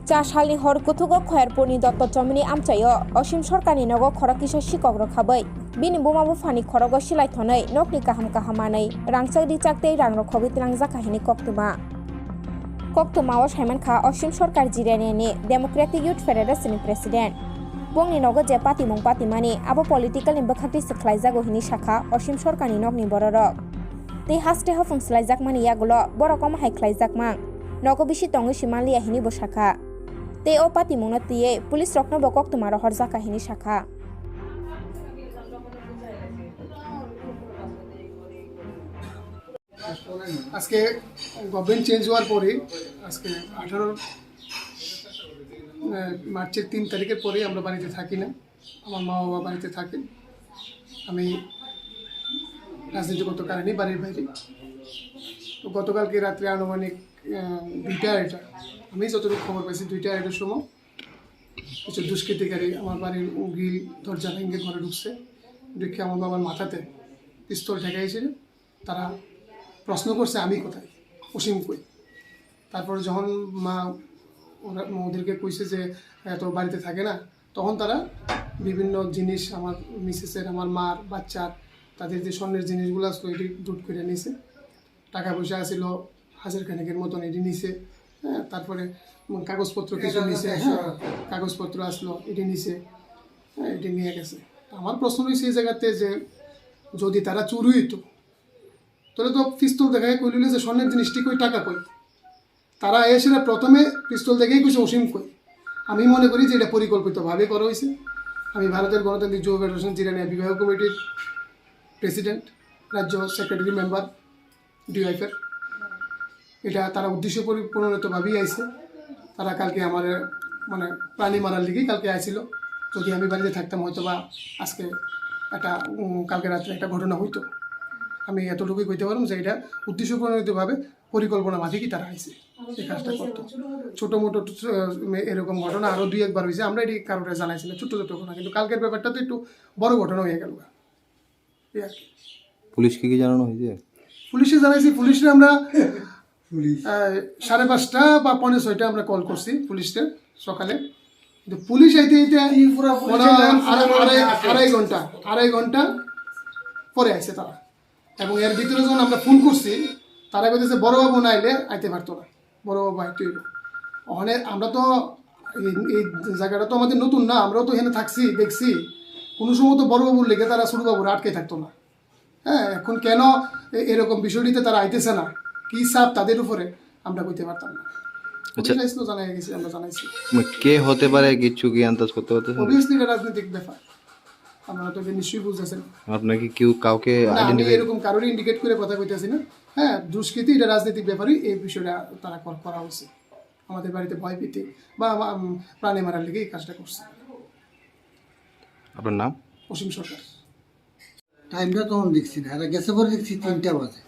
চাশালনি হর কুথুগো খয়ারপুরনি দত্ত চমিনি আমচাयो অসীম সরকারনি নগো খরকিস শিকক রখাबै बिनि बुमाबु फानि खरगो सिलाइ थनै नकनि काहाम काहामानै रांचाक रिचाक तै रां रखबि त्रंग जाखाहिनि कक्तुमा ओ साइमानखा असीम सरकार जिरायनायनि डेमोक्रेटिक युथ फेडारेशननि प्रेसिडेन्ट बंनि नगो जे पातिमुं पातिमानि आबो पलिटिकल बखाति सख्लाइजागो हिनि शाखा असीम सरकारनि नकनि बररक तै हास्ते हफुं स्लाइजाक मानि यागुलो बरकम हाइख्लाइजाक मां नगो बिसि तंगि सिमालिया हिनि बशाखा तै ओ पातिमुंनो तिये पुलिस रखनो बकक्तुमा रहर जाखाहिनि शाखा আজকে গভর্নমেন্ট চেঞ্জ হওয়ার পরে আজকে 18 মার্চের 3 তারিখের পরে আমরা বাড়িতে থাকি না, আমার মা বাবা বাড়িতে থাকেন, আমি রাজনীতিগত কারণে বাড়ির বাইরে। তো গতকালকে রাত্রে আনুমানিক 2টা আড়াইটা আমি যতটুকু খবর পাইছি 2টা আড়াইটার সময় কিছু দুষ্কৃতিকারী আমার বাড়ির গ্রিল দরজা ভেঙে ঘরে ঢুকছে, ঢুকে আমার বাবার মাথাতে পিস্তল ঠেকাইছিল। তারা প্রশ্ন করছে আমি কোথায়, অসীম কই। তারপর যখন মা ওদেরকে কইছে যে এত বাড়িতে থাকে না, তখন তারা বিভিন্ন জিনিস আমার মিসেসের, আমার মার, বাচ্চার, তাদের যে স্বর্ণের জিনিসগুলো আসলো এটি লুট করে নিছে। টাকা পয়সা আসছিল 1000 খানেকের মতন এটি নিছে। হ্যাঁ, তারপরে কাগজপত্র কিছু নিছে, হ্যাঁ কাগজপত্র আসলো এটি নিছে, হ্যাঁ এটি নিয়ে গেছে। আমার প্রশ্ন হয়েছে এই জায়গাতে যে যদি তারা চুরি হইতো তাহলে তো পিস্তল দেখায় কইল যে স্বর্ণের জিনিসটি কই, টাকা কই। তারা এসে প্রথমে পিস্তল দেখেই কইছে অসীম কই। আমি মনে করি যে এটা পরিকল্পিতভাবে করা হয়েছে। আমি ভারতের গণতান্ত্রিক যুব ফেডারেশন জিরানিয়া বিবাহ কমিটির প্রেসিডেন্ট, রাজ্য সেক্রেটারি মেম্বার ডিওয়াইফের। এটা তারা উদ্দেশ্য পরিণতভাবেই আইছে। তারা কালকে আমার মানে প্রাণী মারার লিগেই কালকে আইছিল। যদি আমি বাড়িতে থাকতাম হয়তো বা আজকে একটা কালকে রাত্রে একটা ঘটনা হইতো। আমি এতটুকুই কইতে পারলাম যে এটা উদ্দেশ্যপ্রণোদিতভাবে পরিকল্পনা মাফিকই তারা আইছে এই কাজটা করতো। ছোটো মোটো এরকম ঘটনা আরও 2-1 বার হয়েছে, আমরা এটি কারোটা জানাইছি না, ছোটো ছোটো ঘটনা। কিন্তু কালকের ব্যাপারটা তো একটু বড় ঘটনা হয়ে গেল এই আর কি। পুলিশকে কি জানানো হয়েছে? পুলিশে জানাইছি। পুলিশে আমরা 5:30 বা 5:45 আমরা কল করছি পুলিশকে সকালে। কিন্তু পুলিশ আইতে আড়াই ঘন্টা পরে আসছে তারা। এবং এর ভিতরে যখন আমরা ফোন করছি তারা বলতেছে বড়বাবু না আইলে আইতে পারতো না, বড়বাবু আইতে হইব। ওখানে আমরা তো এই জায়গাটা তো আমাদের নতুন না, আমরাও তো এখানে থাকছি, দেখছি। কোনো সময় তো বড়বাবুর লেগে তারা ছোটবাবুর আটকে থাকতো না। হ্যাঁ, এখন কেন এরকম বিষয়টিতে তারা আইতেছে না, কি চাপ তাদের উপরে, আমরা কইতে পারতাম না। জানাই গেছি, আমরা জানাইছি। কে হতে পারে কিছু কি আন্দাজ করতে পারতেছেন? অবভিয়াসলি এটা রাজনৈতিক ব্যাপার, আপনারা তো নিশ্চয়ই বুঝতেছেন। আপনার কি কেউ কাউকে এরকম কারোরই ইন্ডিকেট করে কথা কইতেছি না। হ্যাঁ, দুষ্কৃতি এটা রাজনৈতিক ব্যাপারই, এই বিষয়টা তারা করা হয়েছে। আমাদের বাড়িতে ভয় পেতে বা প্রাণী মারার লেগে এই কাজটা করছে। আপনার নাম? অসীম সরকার। টাইমটা তখন দেখছি না, এরা গেছে পরে দেখছি 3টা বাজে।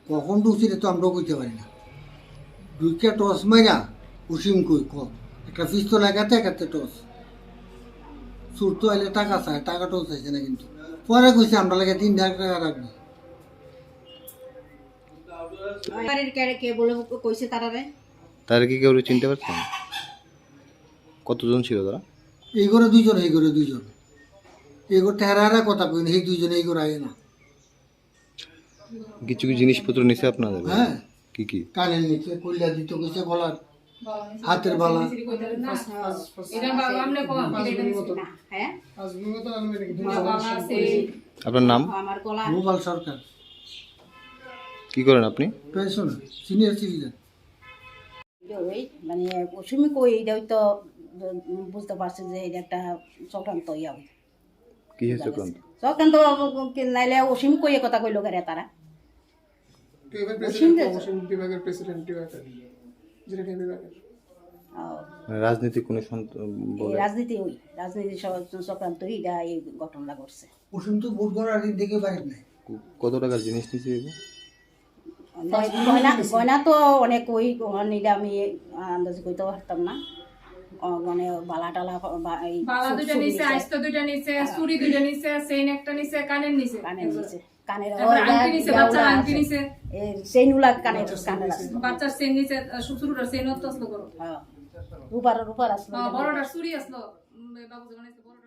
কখন ঢুকছি তো আমরাও কইতে পারি না। 2টা টস মাইরা অসীম কই একটা পিস্তল একাতে টস সুর তো আইলে টাকা চায়, টাকাটাও চাইছে না। কিন্তু পরে কইছে আমরা লাগে 3,000 টাকা রাখবো। তারা কি কেউ চিনতে পারছেন? কতজন ছিল তারা? এই করে 2জন, এই করে 2জন, এই করে টেহারা কথা কই না, এই 2জন এই করে আয় না। কিছু কি জিনিসপত্র নিছে আপনাদের? হ্যাঁ, কি কি? কানের নিচে কইলা দিত, কইছে গলার, হাতের বালা। আপনার নাম? গোপাল সরকার। কি করেন আপনি? Pension, senior citizen. মানে অসীমই কই এইটাই তো বুঝতে পারছি যে এটা একটা চক্রান্ত হবে। কি চক্রান্ত? চক্রান্ত নাইলে অসীম কই কথা কইলো গারে তারা। বিভাগের প্রেসিডেন্ট রাজনীতি কোন রাজনীতি চক্রান্ত এটা এই ঘটনা ঘটছে। অসীম তো ভোট করার দিন থেকে বাড়ি নাই। কত টাকার জিনিস নিছে? গয়না তো অনেক ওই এটা আমি আন্দাজ করতে পারতাম না। মানে বালা টালা বালা 2টা নিচে, আস্ত 2টা নিচে, চুরি 2টা নিচে, চেইন একটা নিচে, কানের নিচে কানের তারপরে আংটি নিছে, বাচ্চার আংটি নিছে, সেইনুলা কানের আসলো বাচ্চার চেন নিছে, শ্বশুরের চেনও তো আসলো করো। হ্যাঁ রূপার আসলো বড়টার চুরি আসলো, বাবু যেমন বড়